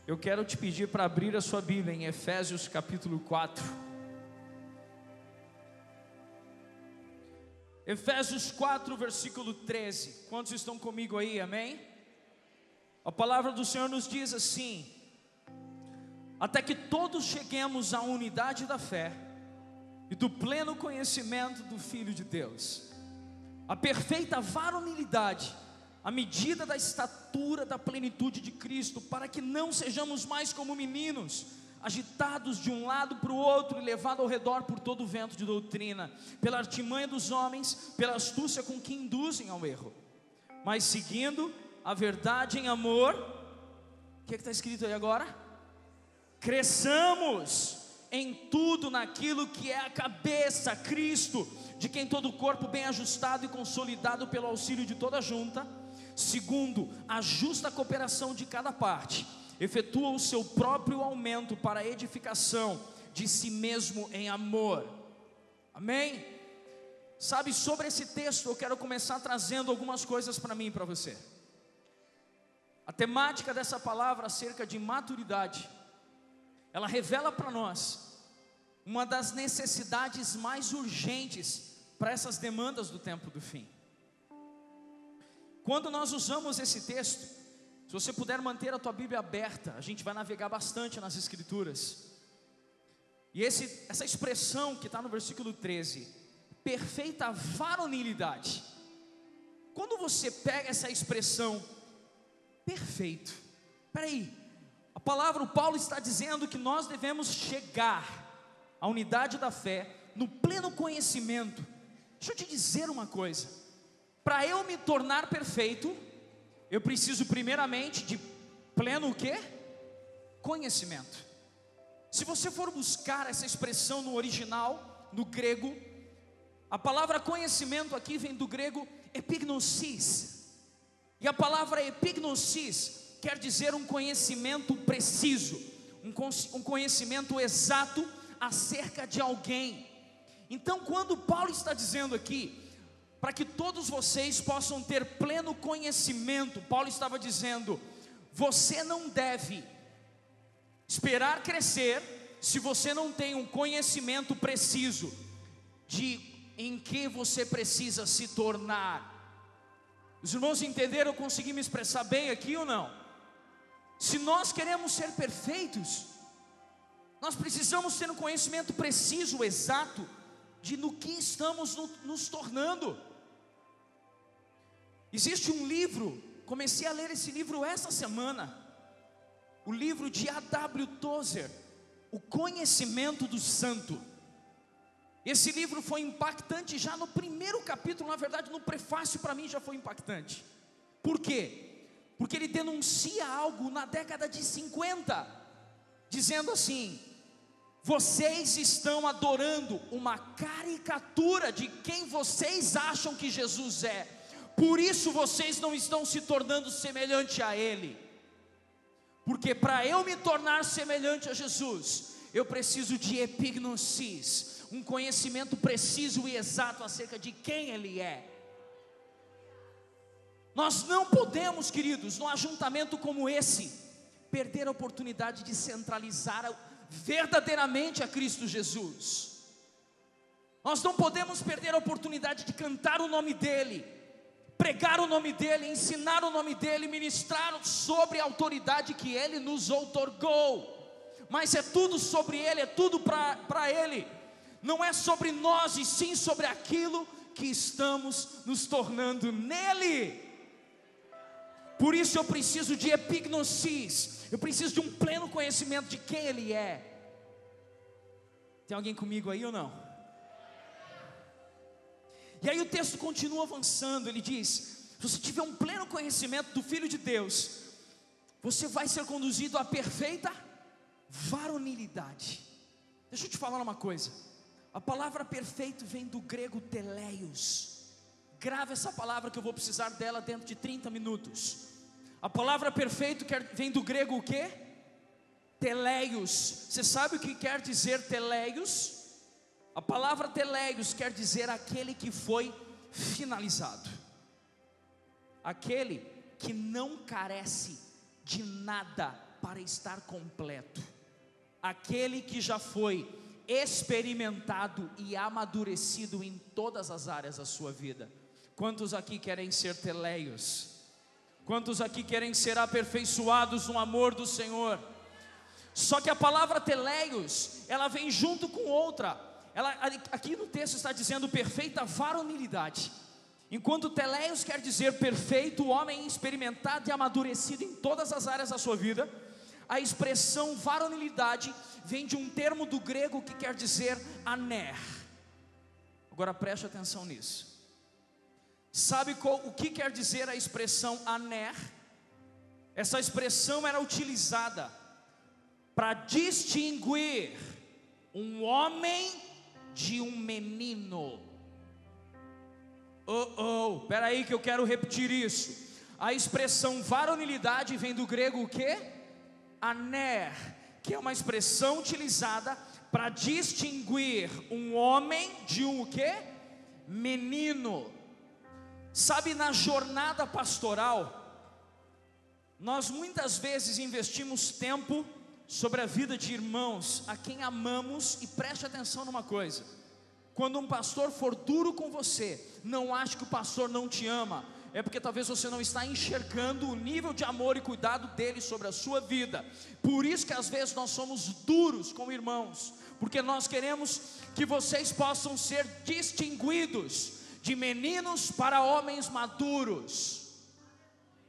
Eu quero te pedir para abrir a sua Bíblia em Efésios capítulo 4. Efésios 4, versículo 13. Quantos estão comigo aí, amém? A palavra do Senhor nos diz assim: até que todos cheguemos à unidade da fé e do pleno conhecimento do Filho de Deus, a perfeita varonilidade, à medida da estatura da plenitude de Cristo, para que não sejamos mais como meninos, agitados de um lado para o outro e levados ao redor por todo o vento de doutrina, pela artimanha dos homens, pela astúcia com que induzem ao erro, mas seguindo a verdade em amor. O que está escrito aí agora? Cresçamos em tudo naquilo que é a cabeça, Cristo, de quem todo o corpo bem ajustado e consolidado pelo auxílio de toda a junta, segundo a justa cooperação de cada parte, efetua o seu próprio aumento para a edificação de si mesmo em amor. Amém? Sabe, sobre esse texto eu quero começar trazendo algumas coisas para mim e para você. A temática dessa palavra acerca de maturidade, ela revela para nós uma das necessidades mais urgentes para essas demandas do tempo do fim. Quando nós usamos esse texto, se você puder manter a tua Bíblia aberta, a gente vai navegar bastante nas Escrituras. E essa expressão que está no versículo 13, perfeita varonilidade. Quando você pega essa expressão, perfeito, peraí, a palavra, o Paulo está dizendo que nós devemos chegar à unidade da fé, no pleno conhecimento. Deixa eu te dizer uma coisa: para eu me tornar perfeito, eu preciso primeiramente de pleno o quê? Conhecimento. Se você for buscar essa expressão no original, no grego, a palavra conhecimento aqui vem do grego epignosis. E a palavra epignosis quer dizer um conhecimento preciso, um conhecimento exato acerca de alguém. Então, quando Paulo está dizendo aqui, para que todos vocês possam ter pleno conhecimento, Paulo estava dizendo: você não deve esperar crescer se você não tem um conhecimento preciso de em que você precisa se tornar. Os irmãos entenderam? Eu consegui me expressar bem aqui ou não? Se nós queremos ser perfeitos, nós precisamos ter um conhecimento preciso, exato, de no que estamos nos tornando. Existe um livro, comecei a ler esse livro essa semana, o livro de A.W. Tozer, O Conhecimento do Santo. Esse livro foi impactante já no primeiro capítulo, na verdade no prefácio para mim já foi impactante. Por quê? Porque ele denuncia algo na década de 50, dizendo assim: vocês estão adorando uma caricatura de quem vocês acham que Jesus é, por isso vocês não estão se tornando semelhante a Ele. Porque para eu me tornar semelhante a Jesus, eu preciso de epignosis, um conhecimento preciso e exato acerca de quem Ele é. Nós não podemos, queridos, num ajuntamento como esse, perder a oportunidade de centralizar verdadeiramente a Cristo Jesus. Nós não podemos perder a oportunidade de cantar o nome dEle, pregar o nome dEle, ensinar o nome dEle, ministrar sobre a autoridade que Ele nos outorgou. Mas é tudo sobre Ele, é tudo para Ele. Não é sobre nós, e sim sobre aquilo que estamos nos tornando nele. Por isso eu preciso de epignosis, eu preciso de um pleno conhecimento de quem Ele é. Tem alguém comigo aí ou não? E aí o texto continua avançando, ele diz: se você tiver um pleno conhecimento do Filho de Deus, você vai ser conduzido à perfeita varonilidade. Deixa eu te falar uma coisa, a palavra perfeito vem do grego teleios. Grava essa palavra que eu vou precisar dela dentro de 30 minutos. A palavra perfeito vem do grego o quê? Teleios. Você sabe o que quer dizer teleios? A palavra teleios quer dizer aquele que foi finalizado, aquele que não carece de nada para estar completo. Aquele que já foi experimentado e amadurecido em todas as áreas da sua vida. Quantos aqui querem ser teleios? Quantos aqui querem ser aperfeiçoados no amor do Senhor? Só que a palavra teleios, ela vem junto com outra. Aqui no texto está dizendo perfeita varonilidade, enquanto teleios quer dizer perfeito, homem experimentado e amadurecido em todas as áreas da sua vida. A expressão varonilidade vem de um termo do grego que quer dizer aner. Agora preste atenção nisso. Sabe o que quer dizer a expressão aner? Essa expressão era utilizada para distinguir um homem de um menino. Espera aí que eu quero repetir isso. A expressão varonilidade vem do grego o quê? Aner, que é uma expressão utilizada para distinguir um homem de um o quê? Menino. Sabe, na jornada pastoral, nós muitas vezes investimos tempo sobre a vida de irmãos a quem amamos. E preste atenção numa coisa: quando um pastor for duro com você, não ache que o pastor não te ama, é porque talvez você não está enxergando o nível de amor e cuidado dele sobre a sua vida. Por isso que às vezes nós somos duros com irmãos, porque nós queremos que vocês possam ser distinguidos de meninos para homens maduros.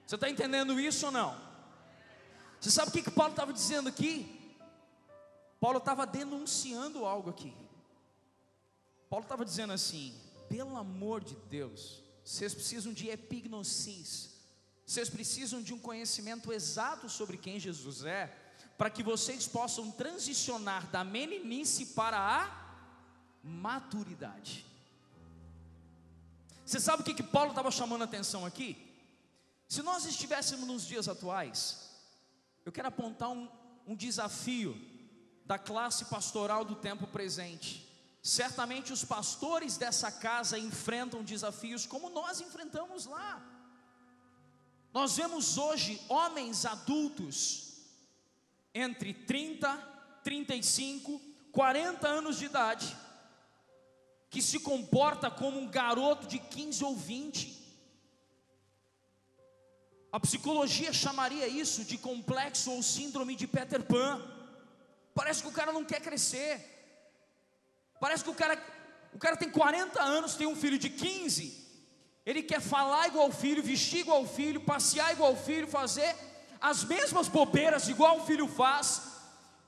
Você está entendendo isso ou não? Você sabe o que Paulo estava dizendo aqui? Paulo estava denunciando algo aqui. Paulo estava dizendo assim: pelo amor de Deus, vocês precisam de epignosis, vocês precisam de um conhecimento exato sobre quem Jesus é, para que vocês possam transicionar da meninice para a maturidade. Você sabe o que Paulo estava chamando a atenção aqui? Se nós estivéssemos nos dias atuais, eu quero apontar um desafio da classe pastoral do tempo presente. Certamente os pastores dessa casa enfrentam desafios como nós enfrentamos lá. Nós vemos hoje homens adultos entre 30, 35, 40 anos de idade, que se comporta como um garoto de 15 ou 20. A psicologia chamaria isso de complexo ou síndrome de Peter Pan. Parece que o cara não quer crescer. Parece que o cara tem 40 anos, tem um filho de 15. Ele quer falar igual ao filho, vestir igual ao filho, passear igual ao filho, fazer as mesmas bobeiras igual o filho faz.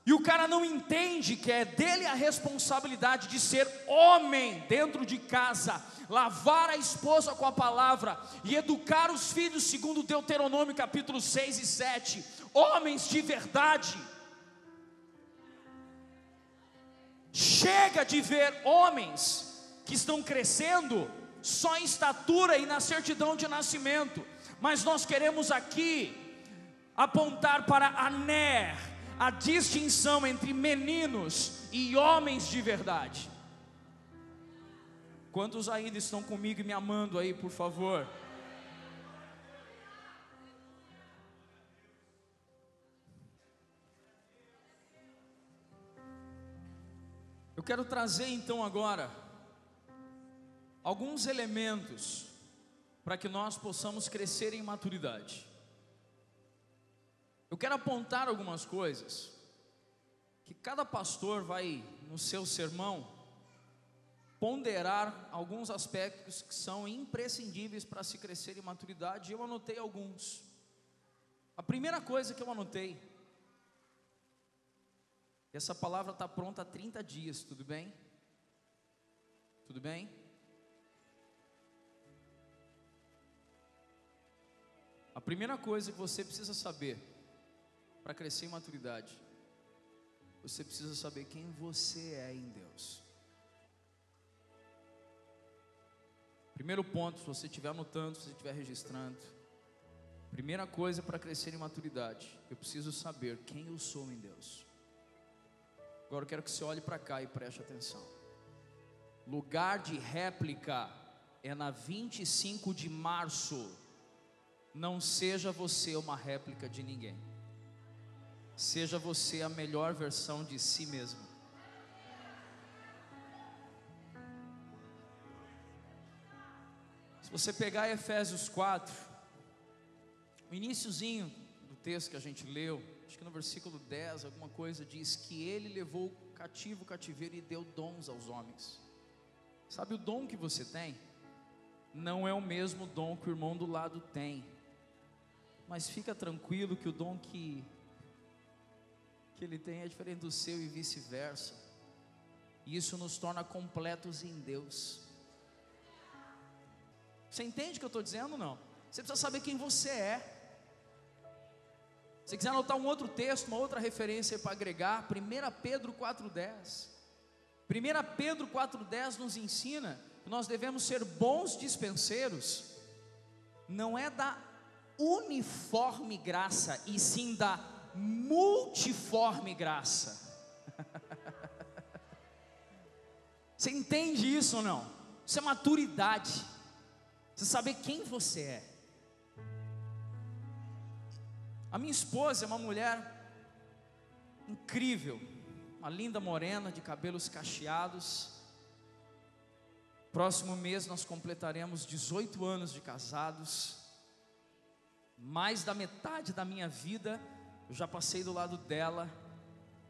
E o cara não entende que é dele a responsabilidade de ser homem dentro de casa, lavar a esposa com a palavra e educar os filhos segundo Deuteronômio capítulo 6 e 7, homens de verdade. Chega de ver homens que estão crescendo só em estatura e na certidão de nascimento, mas nós queremos aqui apontar para a distinção entre meninos e homens de verdade. Quantos ainda estão comigo e me amando aí, por favor? Eu quero trazer então agora alguns elementos para que nós possamos crescer em maturidade. Eu quero apontar algumas coisas que cada pastor vai, no seu sermão, ponderar alguns aspectos que são imprescindíveis para se crescer em maturidade. Eu anotei alguns. A primeira coisa que eu anotei, essa palavra está pronta há 30 dias, tudo bem? Tudo bem? A primeira coisa que você precisa saber para crescer em maturidade, você precisa saber quem você é em Deus. Primeiro ponto, se você estiver anotando, se você estiver registrando, primeira coisa para crescer em maturidade, eu preciso saber quem eu sou em Deus. Agora eu quero que você olhe para cá e preste atenção. Lugar de réplica é na 25 de março. Não seja você uma réplica de ninguém. Seja você a melhor versão de si mesmo. Se você pegar Efésios 4, o iniciozinho do texto que a gente leu, acho que no versículo 10, alguma coisa, diz que Ele levou cativo o cativeiro e deu dons aos homens. Sabe o dom que você tem? Não é o mesmo dom que o irmão do lado tem. Mas fica tranquilo que o dom que ele tem é diferente do seu e vice-versa. E isso nos torna completos em Deus. Você entende o que eu estou dizendo ou não? Você precisa saber quem você é. Se quiser anotar um outro texto, uma outra referência para agregar, 1 Pedro 4,10. 1 Pedro 4,10 nos ensina que nós devemos ser bons dispenseiros, não é da uniforme graça, e sim da multiforme graça. Você entende isso ou não? Isso é maturidade. Você saber quem você é. A minha esposa é uma mulher incrível, uma linda morena de cabelos cacheados. Próximo mês nós completaremos 18 anos de casados. Mais da metade da minha vida eu já passei do lado dela.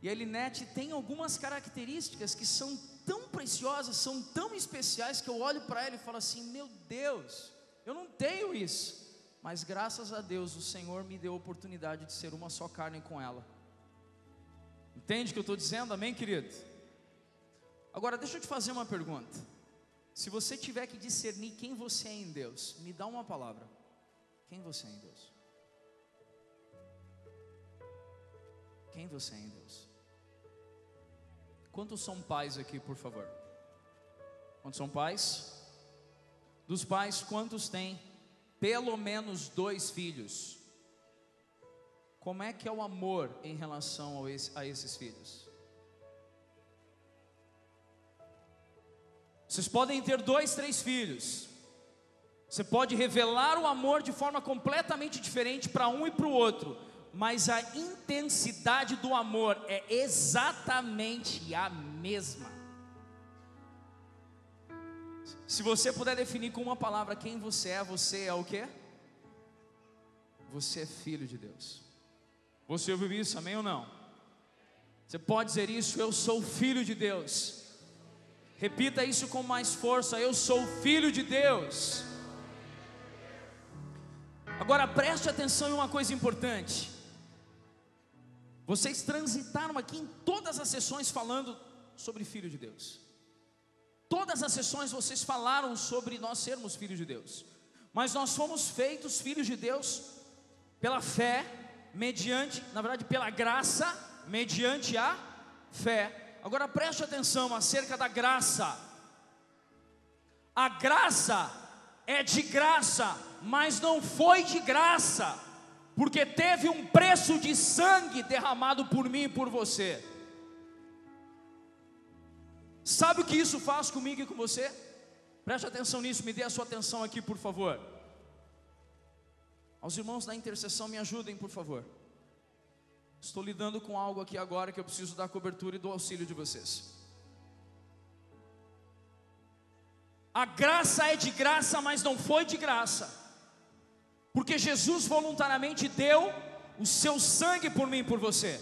E a Elinete tem algumas características que são tão preciosas, são tão especiais, que eu olho para ela e falo assim: meu Deus, eu não tenho isso. Mas graças a Deus o Senhor me deu a oportunidade de ser uma só carne com ela. Entende o que eu estou dizendo? Amém, querido? Agora deixa eu te fazer uma pergunta. Se você tiver que discernir quem você é em Deus, me dá uma palavra. Quem você é em Deus? Quem você é em Deus? Quantos são pais aqui, por favor? Quantos são pais? Dos pais, quantos têm pelo menos 2 filhos? Como é que é o amor em relação a esses filhos? Vocês podem ter 2, 3 filhos. Você pode revelar o amor de forma completamente diferente para um e para o outro, mas a intensidade do amor é exatamente a mesma. Se você puder definir com uma palavra quem você é o quê? Você é filho de Deus. Você ouviu isso, amém ou não? Você pode dizer isso: eu sou filho de Deus. Repita isso com mais força: eu sou filho de Deus. Agora preste atenção em uma coisa importante. Vocês transitaram aqui em todas as sessões falando sobre filho de Deus. Todas as sessões vocês falaram sobre nós sermos filhos de Deus. Mas nós fomos feitos filhos de Deus pela fé, mediante, na verdade pela graça, mediante a fé. Agora preste atenção acerca da graça. A graça é de graça, mas não foi de graça, porque teve um preço de sangue derramado por mim e por você. Sabe o que isso faz comigo e com você? Preste atenção nisso, me dê a sua atenção aqui, por favor. Aos irmãos da intercessão, me ajudem, por favor. Estou lidando com algo aqui agora que eu preciso da cobertura e do auxílio de vocês. A graça é de graça, mas não foi de graça, porque Jesus voluntariamente deu o seu sangue por mim e por você.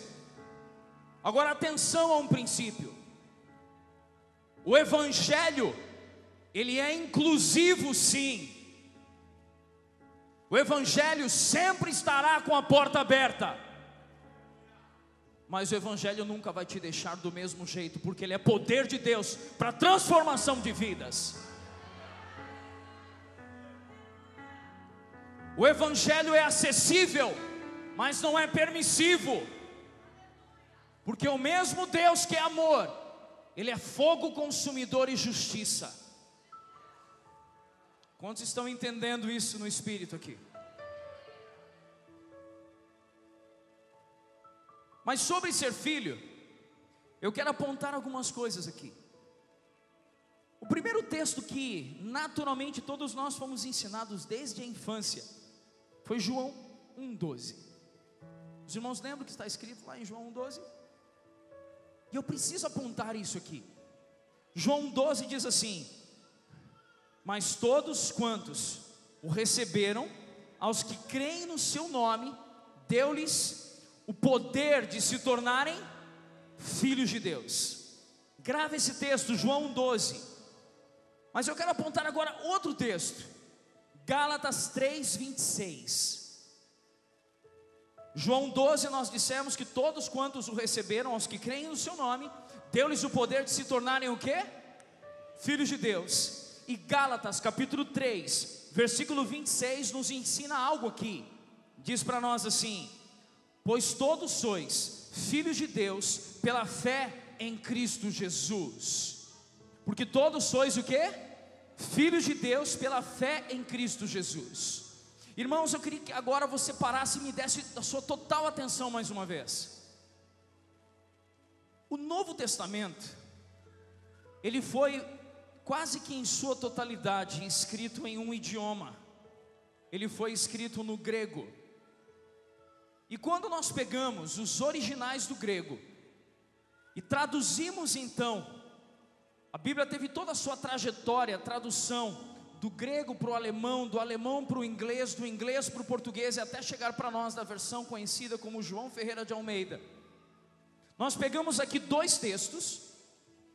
Agora atenção a um princípio. O Evangelho, ele é inclusivo, sim. O Evangelho sempre estará com a porta aberta, mas o Evangelho nunca vai te deixar do mesmo jeito, porque ele é poder de Deus para transformação de vidas. O Evangelho é acessível, mas não é permissivo, porque o mesmo Deus que é amor, ele é fogo consumidor e justiça. Quantos estão entendendo isso no Espírito aqui? Mas sobre ser filho, eu quero apontar algumas coisas aqui. O primeiro texto que naturalmente todos nós fomos ensinados desde a infância foi João 1,12. Os irmãos lembram que está escrito lá em João 12? E eu preciso apontar isso aqui. João 12 diz assim: mas todos quantos o receberam, aos que creem no seu nome, deu-lhes o poder de se tornarem filhos de Deus. Grava esse texto, João 12. Mas eu quero apontar agora outro texto, Gálatas 3:26. João 12, nós dissemos que todos quantos o receberam, aos que creem no seu nome, deu-lhes o poder de se tornarem o quê? Filhos de Deus. E Gálatas capítulo 3, versículo 26 nos ensina algo aqui. Diz para nós assim: pois todos sois filhos de Deus pela fé em Cristo Jesus. Porque todos sois o quê? Filhos de Deus pela fé em Cristo Jesus. Irmãos, eu queria que agora você parasse e me desse a sua total atenção mais uma vez. O Novo Testamento, ele foi quase que em sua totalidade escrito em um idioma. Ele foi escrito no grego. E quando nós pegamos os originais do grego e traduzimos então, a Bíblia teve toda a sua trajetória, tradução do grego para o alemão, do alemão para o inglês, do inglês para o português, e até chegar para nós da versão conhecida como João Ferreira de Almeida. Nós pegamos aqui dois textos,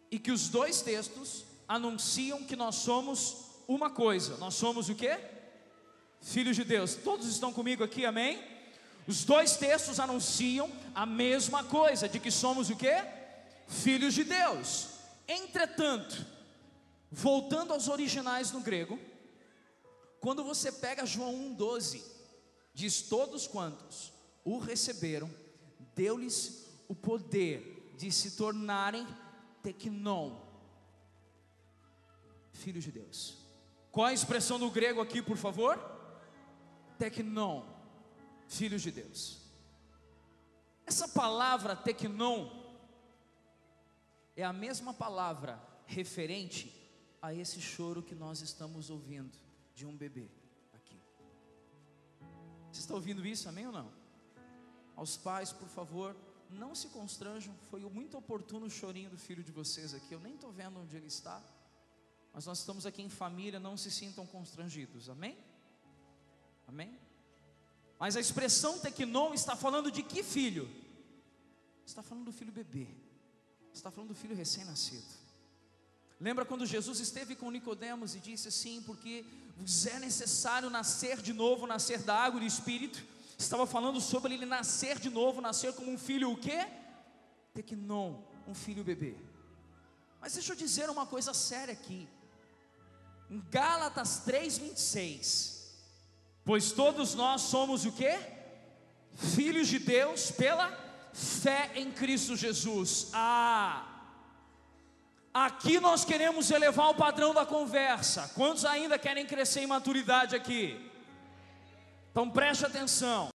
e que os dois textos anunciam que nós somos uma coisa. Nós somos o quê? Filhos de Deus. Todos estão comigo aqui, amém? Os dois textos anunciam a mesma coisa, de que somos o quê? Filhos de Deus. Entretanto, voltando aos originais no grego, quando você pega João 1,12, diz: todos quantos o receberam, deu-lhes o poder de se tornarem teknon, filhos de Deus. Qual a expressão do grego aqui, por favor? Teknon, filhos de Deus. Essa palavra teknon é a mesma palavra referente a esse choro que nós estamos ouvindo de um bebê aqui. Você está ouvindo isso, amém ou não? Aos pais, por favor, não se constranjam. Foi muito oportuno o chorinho do filho de vocês aqui. Eu nem estou vendo onde ele está, mas nós estamos aqui em família. Não se sintam constrangidos, amém? Amém? Mas a expressão teknon está falando de que filho? Está falando do filho bebê. Está falando do filho recém-nascido. Lembra quando Jesus esteve com Nicodemos e disse assim: porque vos é necessário nascer de novo, nascer da água e do Espírito. Estava falando sobre ele nascer de novo, nascer como um filho o quê? Teknon, um filho bebê. Mas deixa eu dizer uma coisa séria aqui. Em Gálatas 3:26, pois todos nós somos o quê? Filhos de Deus pela fé em Cristo Jesus. Aqui nós queremos elevar o padrão da conversa. Quantos ainda querem crescer em maturidade aqui? Então preste atenção,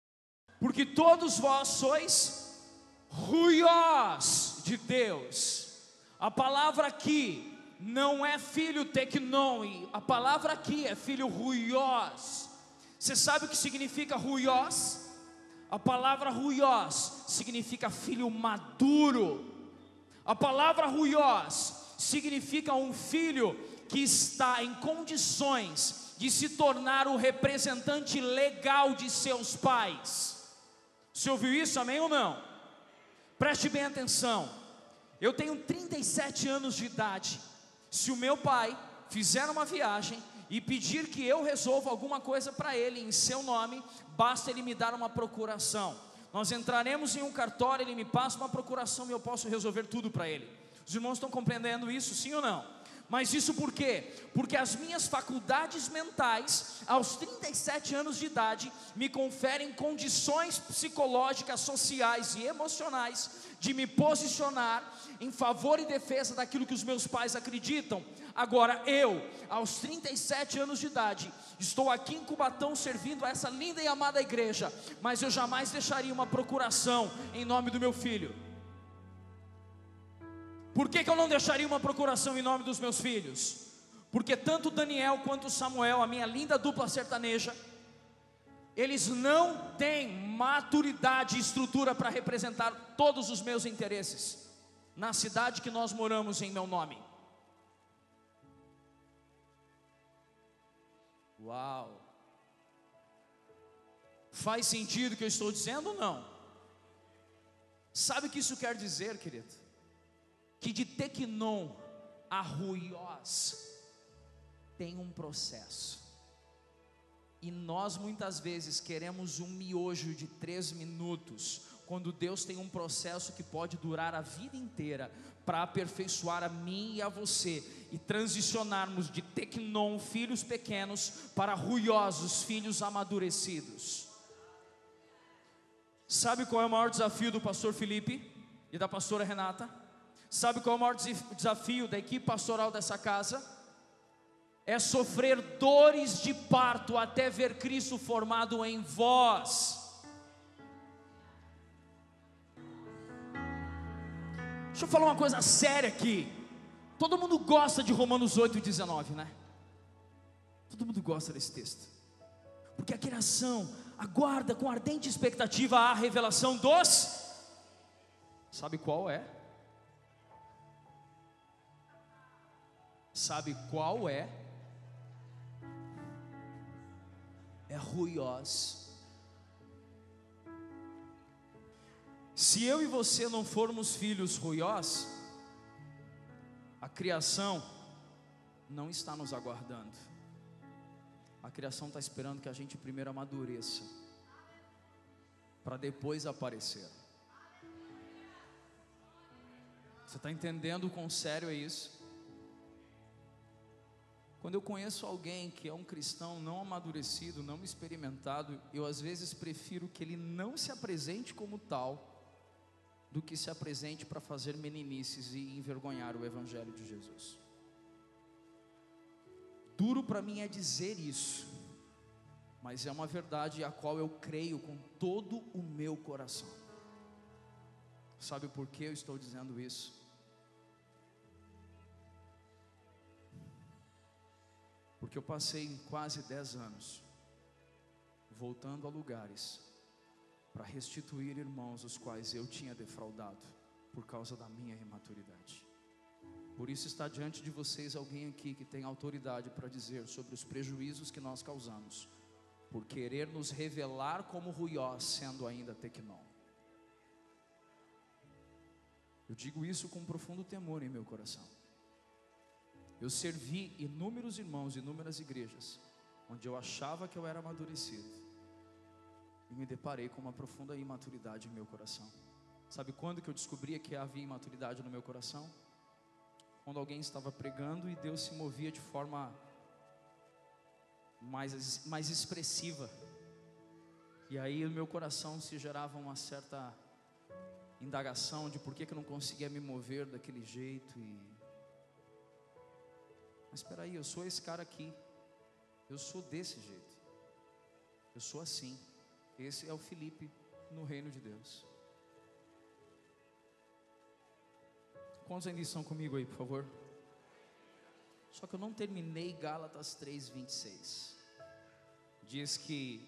porque todos vós sois ruiós de Deus. A palavra aqui não é filho teknon, a palavra aqui é filho ruiós. Você sabe o que significa ruiós? A palavra ruiós significa filho maduro. A palavra ruiós significa um filho que está em condições de se tornar o representante legal de seus pais. Você ouviu isso, amém ou não? Preste bem atenção. Eu tenho 37 anos de idade. Se o meu pai fizer uma viagem e pedir que eu resolva alguma coisa para ele em seu nome, basta ele me dar uma procuração. Nós entraremos em um cartório, ele me passa uma procuração e eu posso resolver tudo para ele. Os irmãos estão compreendendo isso, sim ou não? Mas isso por quê? Porque as minhas faculdades mentais, aos 37 anos de idade, me conferem condições psicológicas, sociais e emocionais de me posicionar em favor e defesa daquilo que os meus pais acreditam. Agora eu, aos 37 anos de idade, estou aqui em Cubatão servindo a essa linda e amada igreja, mas eu jamais deixaria uma procuração em nome do meu filho. Por que eu não deixaria uma procuração em nome dos meus filhos? Porque tanto Daniel quanto Samuel, a minha linda dupla sertaneja, eles não têm maturidade e estrutura para representar todos os meus interesses na cidade que nós moramos em meu nome. Uau! Faz sentido o que eu estou dizendo ou não? Sabe o que isso quer dizer, querido? Que de Tequinon a Ruiós tem um processo. E nós muitas vezes queremos um miojo de 3 minutos, quando Deus tem um processo que pode durar a vida inteira, para aperfeiçoar a mim e a você, e transicionarmos de Tequinon, filhos pequenos, para ruiosos, filhos amadurecidos. Sabe qual é o maior desafio do pastor Felipe e da pastora Renata? Sabe qual é o maior desafio da equipe pastoral dessa casa? É sofrer dores de parto até ver Cristo formado em vós. Deixa eu falar uma coisa séria aqui. Todo mundo gosta de Romanos 8:19, né? Todo mundo gosta desse texto, porque a criação aguarda com ardente expectativa a revelação dos... Sabe qual é? Sabe qual é? É ruiós. Se eu e você não formos filhos ruiós, a criação não está nos aguardando. A criação está esperando que a gente primeiro amadureça, para depois aparecer. Você está entendendo o quão sério é isso? Quando eu conheço alguém que é um cristão não amadurecido, não experimentado, eu às vezes prefiro que ele não se apresente como tal, do que se apresente para fazer meninices e envergonhar o Evangelho de Jesus. Duro para mim é dizer isso, mas é uma verdade a qual eu creio com todo o meu coração. Sabe por que eu estou dizendo isso? Porque eu passei quase 10 anos voltando a lugares para restituir irmãos os quais eu tinha defraudado por causa da minha imaturidade. Por isso está diante de vocês alguém aqui que tem autoridade para dizer sobre os prejuízos que nós causamos por querer nos revelar como ruiós, sendo ainda Tequinon. Eu digo isso com profundo temor em meu coração. Eu servi inúmeros irmãos, inúmeras igrejas, onde eu achava que eu era amadurecido, e me deparei com uma profunda imaturidade em meu coração. Sabe quando que eu descobria que havia imaturidade no meu coração? Quando alguém estava pregando e Deus se movia de forma mais expressiva, e aí no meu coração se gerava uma certa indagação de por que eu não conseguia me mover daquele jeito. Mas espera aí, eu sou esse cara aqui, eu sou desse jeito, eu sou assim. Esse é o Felipe no reino de Deus. Quantos ainda estão comigo aí, por favor? Só que eu não terminei Gálatas 3:26. Diz que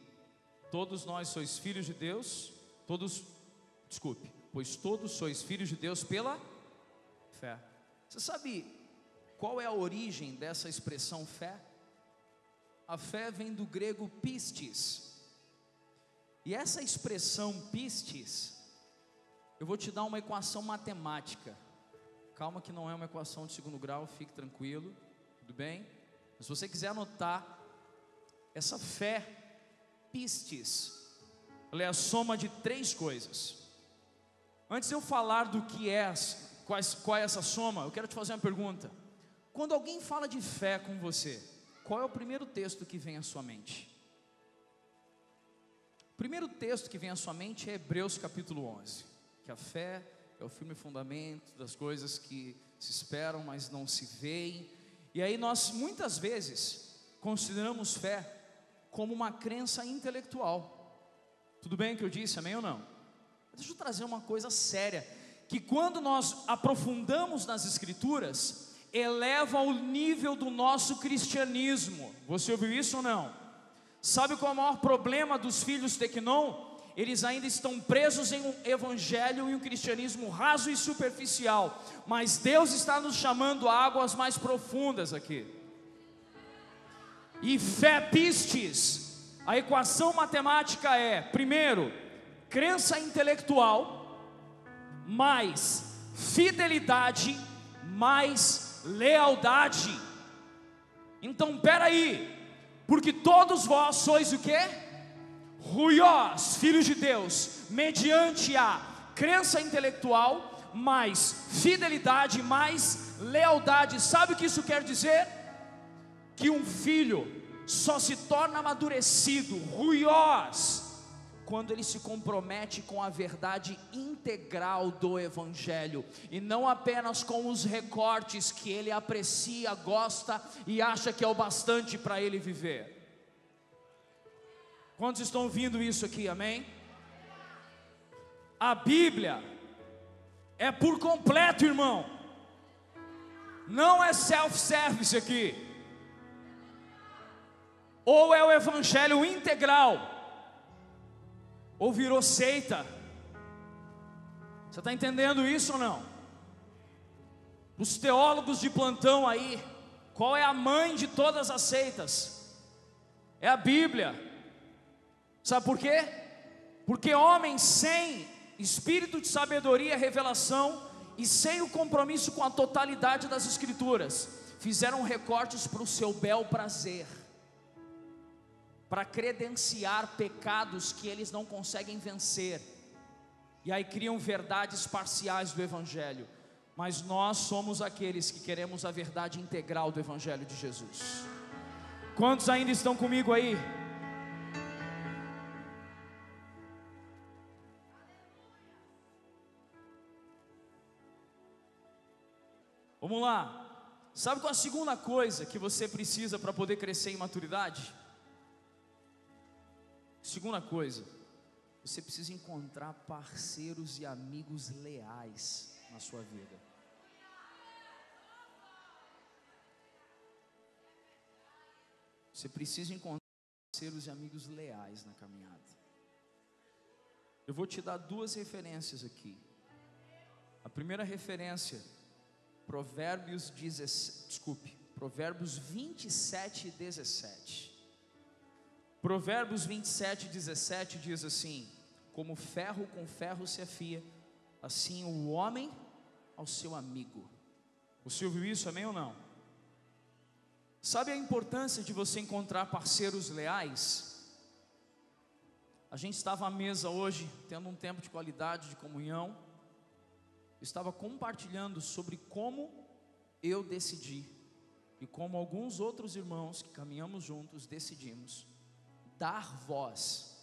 todos nós sois filhos de Deus, pois todos sois filhos de Deus pela fé. Você sabe qual é a origem dessa expressão fé? A fé vem do grego pistis. E essa expressão pistis, eu vou te dar uma equação matemática. Calma que não é uma equação de 2º grau, fique tranquilo, tudo bem? Mas se você quiser anotar, essa fé pistis, ela é a soma de 3 coisas. Antes de eu falar do que é, qual é essa soma, eu quero te fazer uma pergunta. Quando alguém fala de fé com você, qual é o primeiro texto que vem à sua mente? O primeiro texto que vem à sua mente é Hebreus capítulo 11, que a fé é o firme fundamento das coisas que se esperam, mas não se veem. E aí nós muitas vezes consideramos fé como uma crença intelectual. Tudo bem o que eu disse, amém ou não? Deixa eu trazer uma coisa séria, que quando nós aprofundamos nas escrituras, eleva o nível do nosso cristianismo. Você ouviu isso ou não? Sabe qual é o maior problema dos filhos de Quinon? Eles ainda estão presos em um evangelho e um cristianismo raso e superficial, mas Deus está nos chamando a águas mais profundas aqui. E fé pistis, a equação matemática é, primeiro, crença intelectual, mais fidelidade, mais lealdade. Então peraí, porque todos vós sois o quê? Ruiós, filhos de Deus, mediante a crença intelectual, mais fidelidade, mais lealdade. Sabe o que isso quer dizer? Que um filho só se torna amadurecido, ruiós, quando ele se compromete com a verdade integral do Evangelho, e não apenas com os recortes que ele aprecia, gosta e acha que é o bastante para ele viver. Quantos estão ouvindo isso aqui, amém? A Bíblia é por completo, irmão, não é self-service aqui, ou é o Evangelho integral, ou virou seita. Você está entendendo isso ou não? Os teólogos de plantão aí, qual é a mãe de todas as seitas? É a Bíblia. Sabe por quê? Porque homens sem espírito de sabedoria e revelação, e sem o compromisso com a totalidade das Escrituras, fizeram recortes para o seu bel prazer, para credenciar pecados que eles não conseguem vencer, e aí criam verdades parciais do Evangelho. Mas nós somos aqueles que queremos a verdade integral do Evangelho de Jesus. Quantos ainda estão comigo aí? Vamos lá. Sabe qual é a segunda coisa que você precisa para poder crescer em maturidade? Segunda coisa, você precisa encontrar parceiros e amigos leais na sua vida. Você precisa encontrar parceiros e amigos leais na caminhada. Eu vou te dar duas referências aqui. A primeira referência, Provérbios 27, 17. Provérbios 27, 17 diz assim: como ferro com ferro se afia, assim o homem ao seu amigo. Você ouviu isso, amém ou não? Sabe a importância de você encontrar parceiros leais? A gente estava à mesa hoje, tendo um tempo de qualidade, de comunhão. Estava compartilhando sobre como eu decidi, e como alguns outros irmãos que caminhamos juntos decidimos dar voz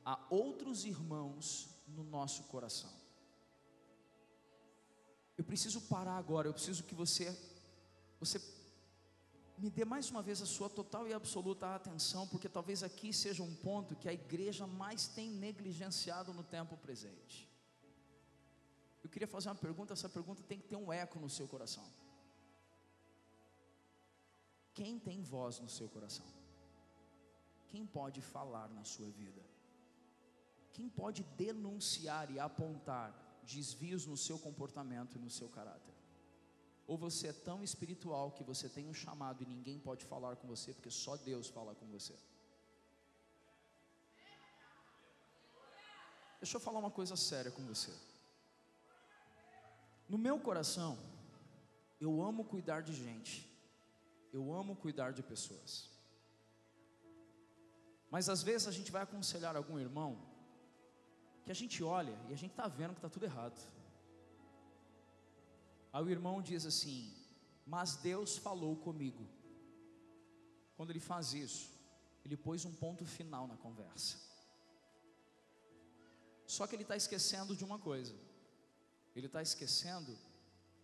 a outros irmãos no nosso coração. Eu preciso parar agora, eu preciso que você me dê mais uma vez a sua total e absoluta atenção, porque talvez aqui seja um ponto que a igreja mais tem negligenciado no tempo presente. Eu queria fazer uma pergunta, essa pergunta tem que ter um eco no seu coração. Quem tem voz no seu coração? Quem pode falar na sua vida? Quem pode denunciar e apontar desvios no seu comportamento e no seu caráter? Ou você é tão espiritual que você tem um chamado e ninguém pode falar com você, porque só Deus fala com você? Deixa eu falar uma coisa séria com você. No meu coração, eu amo cuidar de gente, eu amo cuidar de pessoas. Mas às vezes a gente vai aconselhar algum irmão, que a gente olha e a gente está vendo que está tudo errado. Aí o irmão diz assim: mas Deus falou comigo. Quando ele faz isso, ele pôs um ponto final na conversa. Só que ele está esquecendo de uma coisa. Ele está esquecendo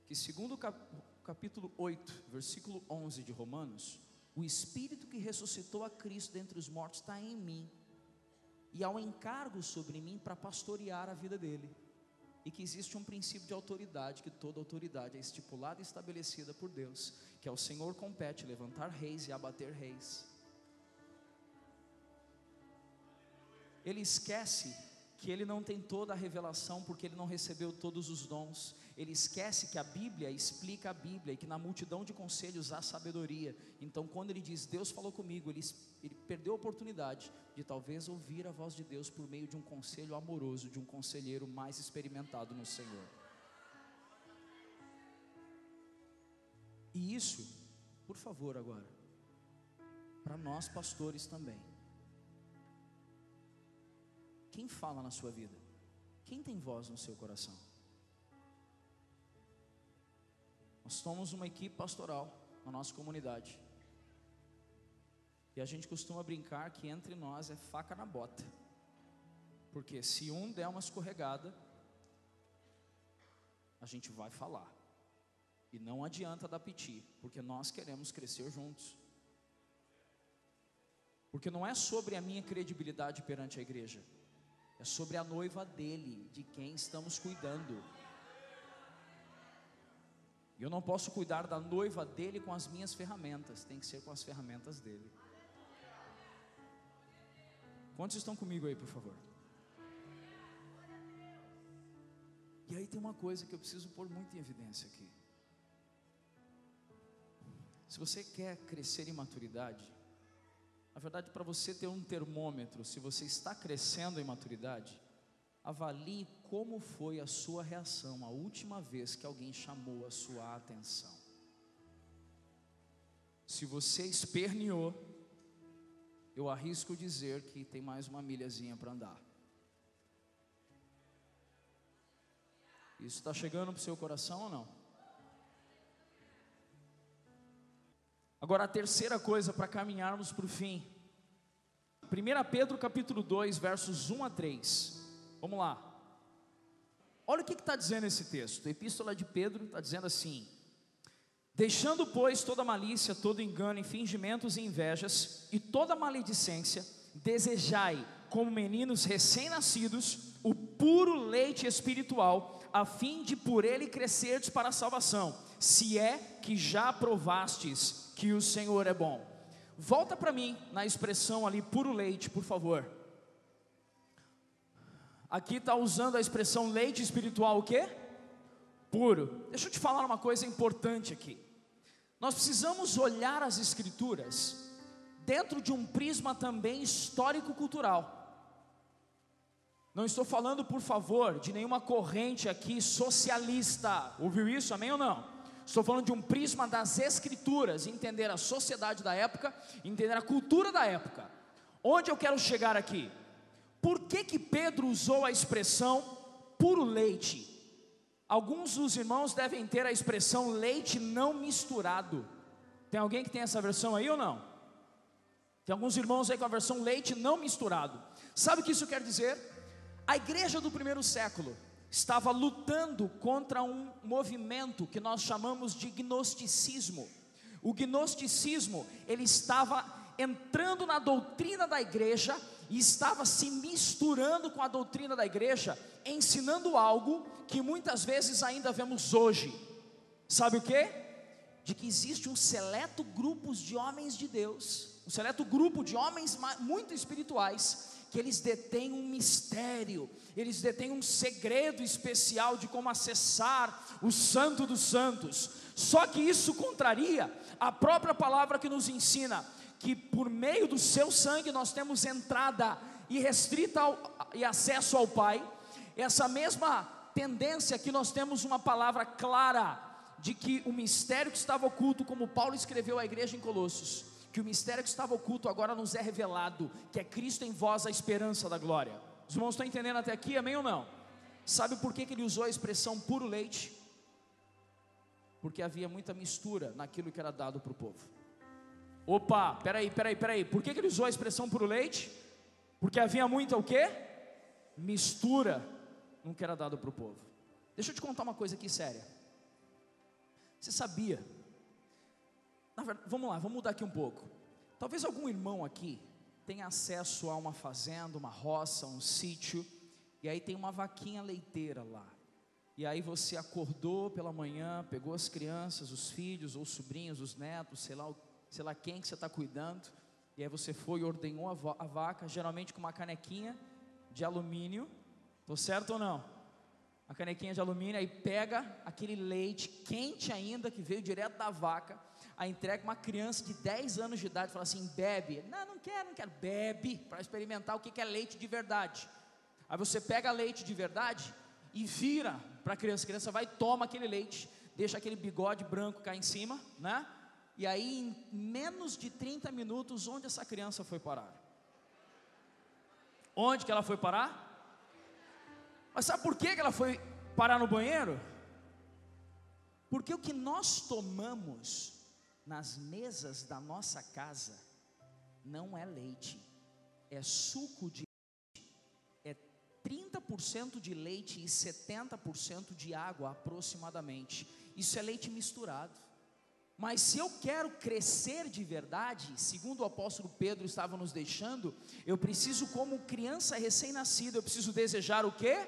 que segundo o capítulo 8, versículo 11 de Romanos, o Espírito que ressuscitou a Cristo dentre os mortos está em mim, e há um encargo sobre mim para pastorear a vida dele, e que existe um princípio de autoridade, que toda autoridade é estipulada e estabelecida por Deus, que ao Senhor compete levantar reis e abater reis. ele esquece que ele não tem toda a revelação, porque ele não recebeu todos os dons. Ele esquece que a Bíblia explica a Bíblia, e que na multidão de conselhos há sabedoria. Então quando ele diz, Deus falou comigo, ele perdeu a oportunidade de talvez ouvir a voz de Deus por meio de um conselho amoroso, de um conselheiro mais experimentado no Senhor. E isso, por favor, agora, para nós pastores também. Quem fala na sua vida? Quem tem voz no seu coração? Nós somos uma equipe pastoral na nossa comunidade, e a gente costuma brincar que entre nós é faca na bota, porque se um der uma escorregada, a gente vai falar, e não adianta dar piti, porque nós queremos crescer juntos. Porque não é sobre a minha credibilidade perante a igreja, é sobre a noiva dele, de quem estamos cuidando. E eu não posso cuidar da noiva dele com as minhas ferramentas, tem que ser com as ferramentas dele. Quantos estão comigo aí, por favor? E aí tem uma coisa que eu preciso pôr muito em evidência aqui. Se você quer crescer em maturidade, na verdade, para você ter um termômetro, se você está crescendo em maturidade, avalie como foi a sua reação a última vez que alguém chamou a sua atenção. Se você esperneou, eu arrisco dizer que tem mais uma milhazinha para andar. Isso está chegando para o seu coração ou não? Agora a terceira coisa para caminharmos para o fim. 1 Pedro capítulo 2, versos 1 a 3. Vamos lá. Olha o que está dizendo esse texto. A epístola de Pedro está dizendo assim: deixando, pois, toda malícia, todo engano, e fingimentos e invejas, e toda maledicência, desejai, como meninos recém-nascidos, o puro leite espiritual, a fim de por ele crescerdes para a salvação, se é que já provastes que o Senhor é bom. Volta para mim na expressão ali, puro leite, por favor. Aqui está usando a expressão leite espiritual, o quê? Puro. Deixa eu te falar uma coisa importante aqui. Nós precisamos olhar as escrituras dentro de um prisma também histórico-cultural. Não estou falando, por favor, de nenhuma corrente aqui socialista. Ouviu isso? Amém ou não? Estou falando de um prisma das escrituras, entender a sociedade da época, entender a cultura da época. Onde eu quero chegar aqui? Por que Pedro usou a expressão puro leite? Alguns dos irmãos devem ter a expressão leite não misturado. Tem alguém que tem essa versão aí ou não? Tem alguns irmãos aí com a versão leite não misturado. Sabe o que isso quer dizer? A igreja do primeiro século estava lutando contra um movimento que nós chamamos de gnosticismo. O gnosticismo, ele estava entrando na doutrina da igreja e estava se misturando com a doutrina da igreja, ensinando algo que muitas vezes ainda vemos hoje. Sabe o que? De que existe um seleto grupo de homens de Deus, um seleto grupo de homens muito espirituais, que eles detêm um mistério, eles detêm um segredo especial de como acessar o Santo dos Santos. Só que isso contraria a própria palavra que nos ensina que por meio do seu sangue nós temos entrada irrestrita e acesso ao Pai. Essa mesma tendência que nós temos uma palavra clara de que o mistério que estava oculto, como Paulo escreveu à igreja em Colossos, que o mistério que estava oculto agora nos é revelado, que é Cristo em vós, a esperança da glória. Os irmãos estão entendendo até aqui, amém ou não? Sabe por que ele usou a expressão puro leite? Porque havia muita mistura naquilo que era dado para o povo. Opa, peraí, por que ele usou a expressão puro leite? Porque havia muita o quê? Mistura no que era dado para o povo. Deixa eu te contar uma coisa aqui séria. Você sabia? Vamos lá, vamos mudar aqui um pouco. Talvez algum irmão aqui tenha acesso a uma fazenda, uma roça, um sítio, e aí tem uma vaquinha leiteira lá. E aí você acordou pela manhã, pegou as crianças, os filhos, ou os sobrinhos, os netos, sei lá quem que você está cuidando, e aí você foi e ordenhou a vaca, geralmente com uma canequinha, de alumínio, tô certo ou não? A canequinha de alumínio, aí pega aquele leite quente ainda, que veio direto da vaca, aí entrega uma criança de 10 anos de idade, fala assim, bebe. Não quero, bebe, para experimentar o que é leite de verdade. Aí você pega leite de verdade e vira para a criança vai e toma aquele leite, deixa aquele bigode branco cair em cima, né? E aí em menos de 30 minutos, onde essa criança foi parar? Onde que ela foi parar? Mas sabe por que ela foi parar no banheiro? Porque o que nós tomamos nas mesas da nossa casa não é leite, é suco de leite, é 30% de leite e 70% de água aproximadamente. Isso é leite misturado. Mas se eu quero crescer de verdade, segundo o apóstolo Pedro estava nos deixando, eu preciso, como criança recém-nascida, eu preciso desejar o quê?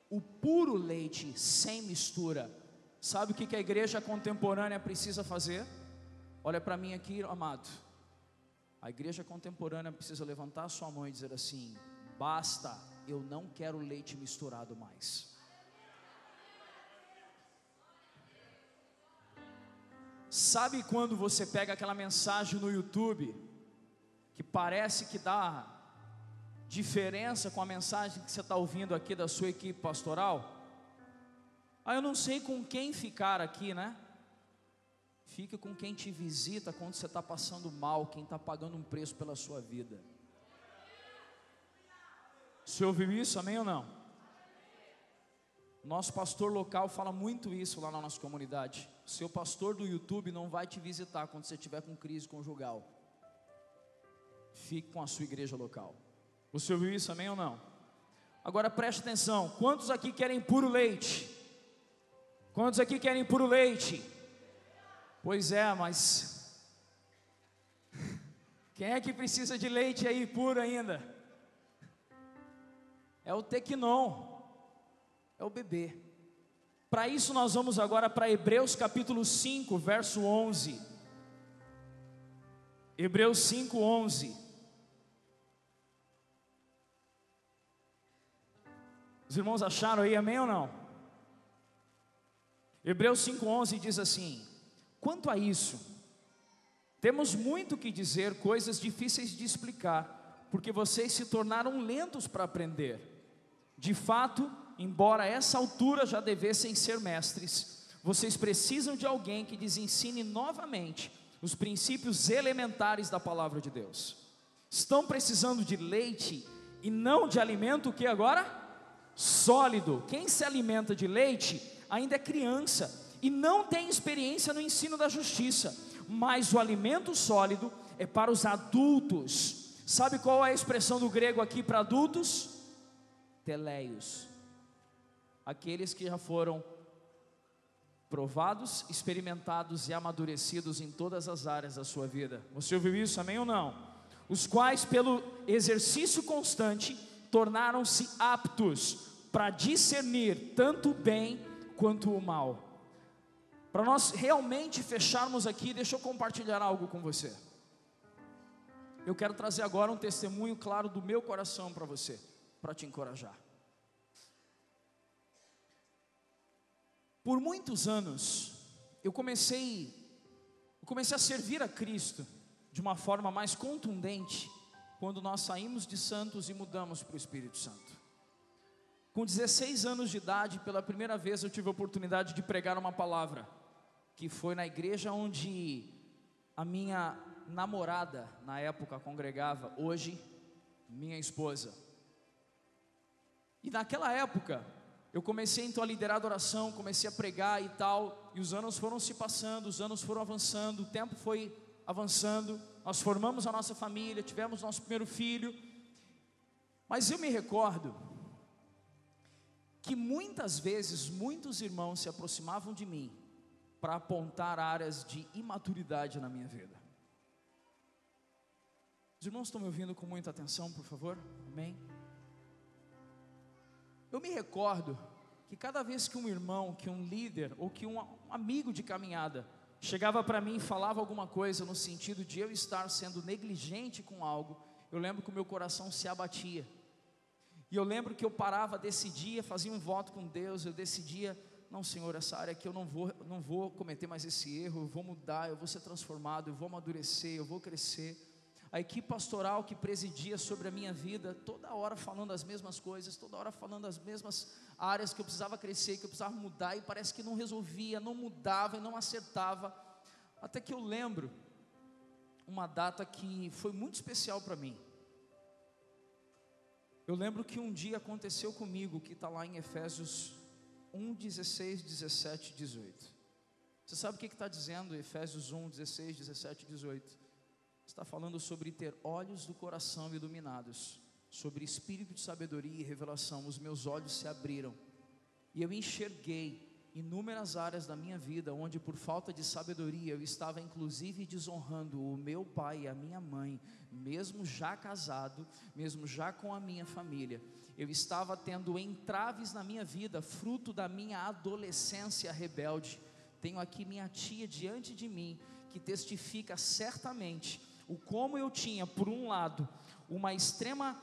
O puro leite, sem mistura. Sabe o que a igreja contemporânea precisa fazer? Olha para mim aqui, amado. A igreja contemporânea precisa levantar a sua mão e dizer assim: basta, eu não quero leite misturado mais. Sabe quando você pega aquela mensagem no YouTube, que parece que dá diferença com a mensagem que você está ouvindo aqui da sua equipe pastoral? Eu não sei com quem ficar aqui, né? Fica com quem te visita quando você está passando mal, quem está pagando um preço pela sua vida. Você ouviu isso, amém ou não? Nosso pastor local fala muito isso lá na nossa comunidade. Seu pastor do YouTube não vai te visitar quando você estiver com crise conjugal. Fique com a sua igreja local. Você ouviu isso, amém ou não? Agora preste atenção, quantos aqui querem puro leite? Quantos aqui querem puro leite? Pois é, mas quem é que precisa de leite aí puro ainda? É o Tecnon, é o bebê. Para isso nós vamos agora para Hebreus capítulo 5, verso 11. Hebreus 5, 11. Os irmãos acharam aí, amém ou não? Hebreus 5, 11 diz assim: quanto a isso, temos muito que dizer, coisas difíceis de explicar, porque vocês se tornaram lentos para aprender. De fato, embora a essa altura já devessem ser mestres, vocês precisam de alguém que lhes ensine novamente os princípios elementares da palavra de Deus. Estão precisando de leite e não de alimento, o que agora? Sólido. Quem se alimenta de leite ainda é criança e não tem experiência no ensino da justiça, mas o alimento sólido é para os adultos. Sabe qual é a expressão do grego aqui para adultos? Teleios. Aqueles que já foram provados, experimentados e amadurecidos em todas as áreas da sua vida. Você ouviu isso, amém ou não? Os quais pelo exercício constante tornaram-se aptos para discernir tanto o bem quanto o mal. Para nós realmente fecharmos aqui, deixa eu compartilhar algo com você. Eu quero trazer agora um testemunho claro do meu coração para você, para te encorajar. Por muitos anos, eu comecei a servir a Cristo de uma forma mais contundente, quando nós saímos de Santos e mudamos para o Espírito Santo. Com 16 anos de idade, pela primeira vez eu tive a oportunidade de pregar uma palavra, que foi na igreja onde a minha namorada, na época, congregava, hoje, minha esposa. E naquela época, eu comecei então a liderar a adoração, comecei a pregar e tal, e os anos foram se passando, os anos foram avançando, o tempo foi avançando, nós formamos a nossa família, tivemos nosso primeiro filho, mas eu me recordo que muitas vezes, muitos irmãos se aproximavam de mim, para apontar áreas de imaturidade na minha vida. Os irmãos estão me ouvindo com muita atenção, por favor? Amém? Eu me recordo que cada vez que um irmão, que um líder, ou que um amigo de caminhada, chegava para mim e falava alguma coisa no sentido de eu estar sendo negligente com algo, eu lembro que o meu coração se abatia. E eu lembro que eu parava, decidia, fazia um voto com Deus, eu decidia, não Senhor, essa área aqui eu não vou cometer mais esse erro, eu vou mudar, eu vou ser transformado, eu vou amadurecer, eu vou crescer. A equipe pastoral que presidia sobre a minha vida, toda hora falando as mesmas coisas, toda hora falando as mesmas áreas que eu precisava crescer, que eu precisava mudar, e parece que não resolvia, não mudava e não acertava, até que eu lembro uma data que foi muito especial para mim. Eu lembro que um dia aconteceu comigo, que está lá em Efésios 1, 16, 17, 18. Você sabe o que está dizendo Efésios 1, 16, 17, 18? Está falando sobre ter olhos do coração iluminados, sobre espírito de sabedoria e revelação. Os meus olhos se abriram e eu enxerguei inúmeras áreas da minha vida, onde por falta de sabedoria eu estava inclusive desonrando o meu pai e a minha mãe, mesmo já casado, mesmo já com a minha família. Eu estava tendo entraves na minha vida, fruto da minha adolescência rebelde. Tenho aqui minha tia diante de mim, que testifica certamente o como eu tinha, por um lado, uma extrema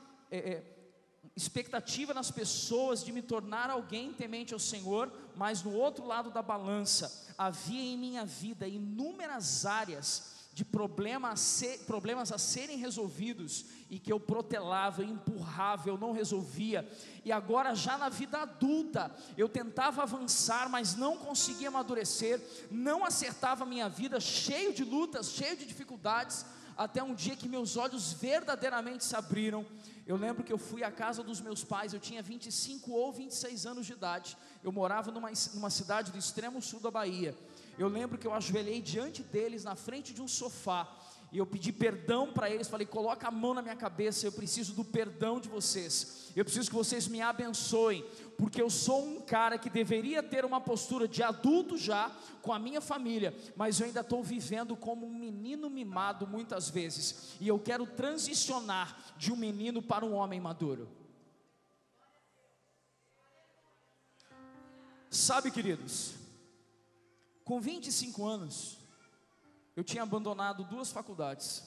expectativa nas pessoas de me tornar alguém temente ao Senhor, mas no outro lado da balança, havia em minha vida inúmeras áreas de problemas a serem resolvidos, e que eu protelava, eu empurrava, eu não resolvia. E agora já na vida adulta, eu tentava avançar, mas não conseguia amadurecer, não acertava a minha vida, cheio de lutas, cheio de dificuldades, até um dia que meus olhos verdadeiramente se abriram. Eu lembro que eu fui à casa dos meus pais, eu tinha 25 ou 26 anos de idade, eu morava numa cidade do extremo sul da Bahia. Eu lembro que eu ajoelhei diante deles, na frente de um sofá, e eu pedi perdão para eles, falei: coloca a mão na minha cabeça, eu preciso do perdão de vocês, eu preciso que vocês me abençoem, porque eu sou um cara que deveria ter uma postura de adulto já, com a minha família, mas eu ainda estou vivendo como um menino mimado muitas vezes, e eu quero transicionar de um menino para um homem maduro. Sabe, queridos, com 25 anos, eu tinha abandonado 2 faculdades.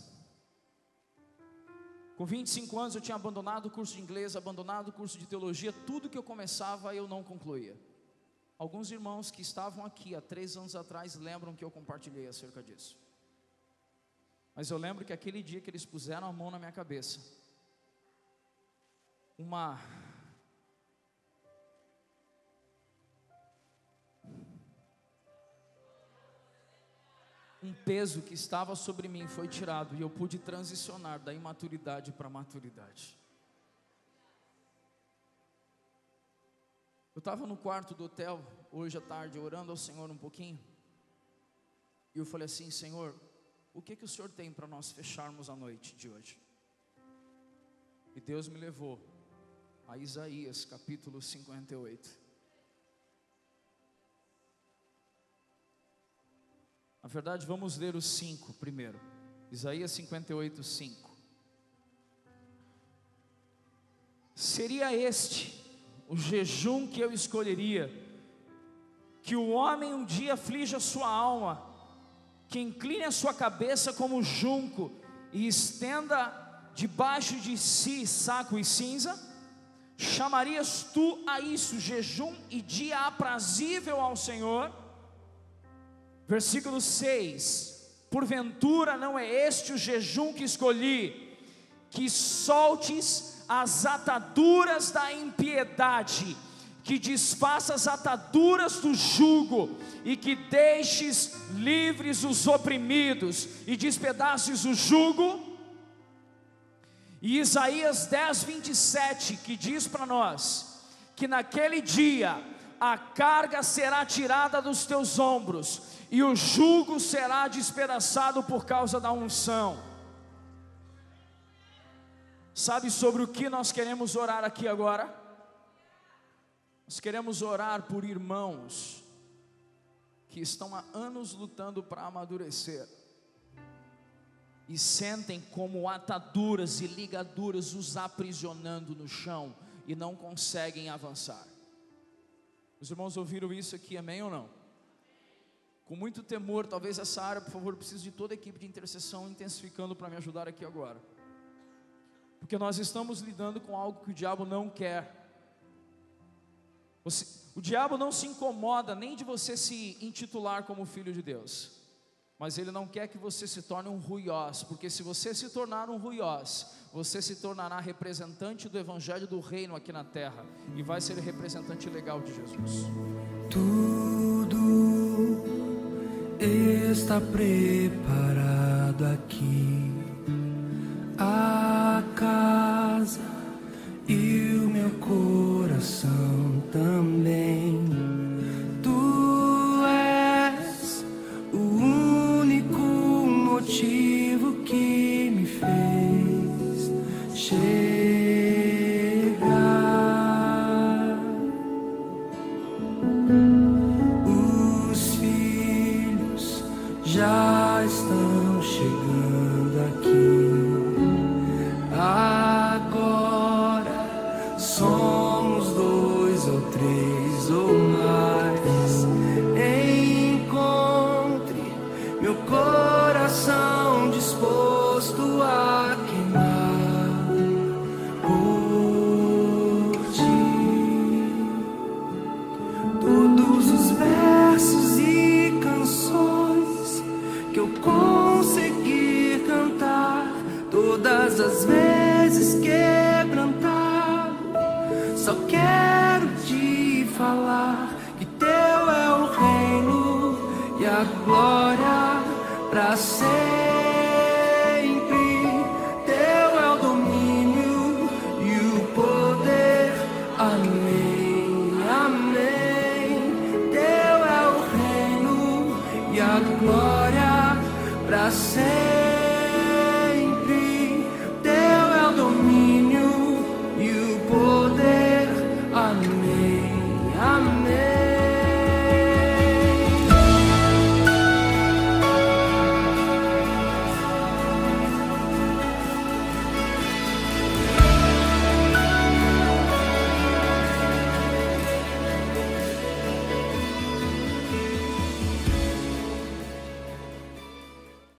Com 25 anos eu tinha abandonado o curso de inglês, abandonado o curso de teologia, tudo que eu começava eu não concluía. Alguns irmãos que estavam aqui há 3 anos atrás lembram que eu compartilhei acerca disso. Mas eu lembro que aquele dia que eles puseram a mão na minha cabeça, um peso que estava sobre mim foi tirado, e eu pude transicionar da imaturidade para a maturidade. Eu estava no quarto do hotel, hoje à tarde, orando ao Senhor um pouquinho, e eu falei assim: Senhor, o que o Senhor tem para nós fecharmos a noite de hoje? E Deus me levou a Isaías capítulo 58. Na verdade, vamos ler os 5 primeiro. Isaías 58, 5. Seria este o jejum que eu escolheria, que o homem um dia aflija a sua alma, que incline a sua cabeça como junco, e estenda debaixo de si saco e cinza? Chamarias tu a isso jejum e dia aprazível ao Senhor? Versículo 6: porventura não é este o jejum que escolhi, que soltes as ataduras da impiedade, que desfaças as ataduras do jugo, e que deixes livres os oprimidos, e despedaces o jugo? E Isaías 10, 27, que diz para nós, que naquele dia a carga será tirada dos teus ombros, e o jugo será despedaçado por causa da unção. Sabe sobre o que nós queremos orar aqui agora? Nós queremos orar por irmãos que estão há anos lutando para amadurecer, e sentem como ataduras e ligaduras os aprisionando no chão, e não conseguem avançar. Os irmãos ouviram isso aqui, amém ou não? Com muito temor, talvez essa área, por favor, eu preciso de toda a equipe de intercessão intensificando para me ajudar aqui agora. Porque nós estamos lidando com algo que o diabo não quer. O diabo não se incomoda nem de você se intitular como filho de Deus, mas ele não quer que você se torne um ruiós, porque se você se tornar um ruiós, você se tornará representante do evangelho do reino aqui na terra, e vai ser representante legal de Jesus. Tudo está preparado aqui, a casa e o meu coração também. Tu és o único motivo que me fez chegar. Os filhos já estão chegando aqui. Agora somos 2 ou 3 ou mais. Encontre meu coração disposto a queimar por ti. Todos os versos e canções que eu conseguir cantar, todas as vezes quebrantado, só quero te falar que teu é o reino e a glória para sempre. Teu é o domínio e o poder. Amém, amém. Teu é o reino e a glória para sempre.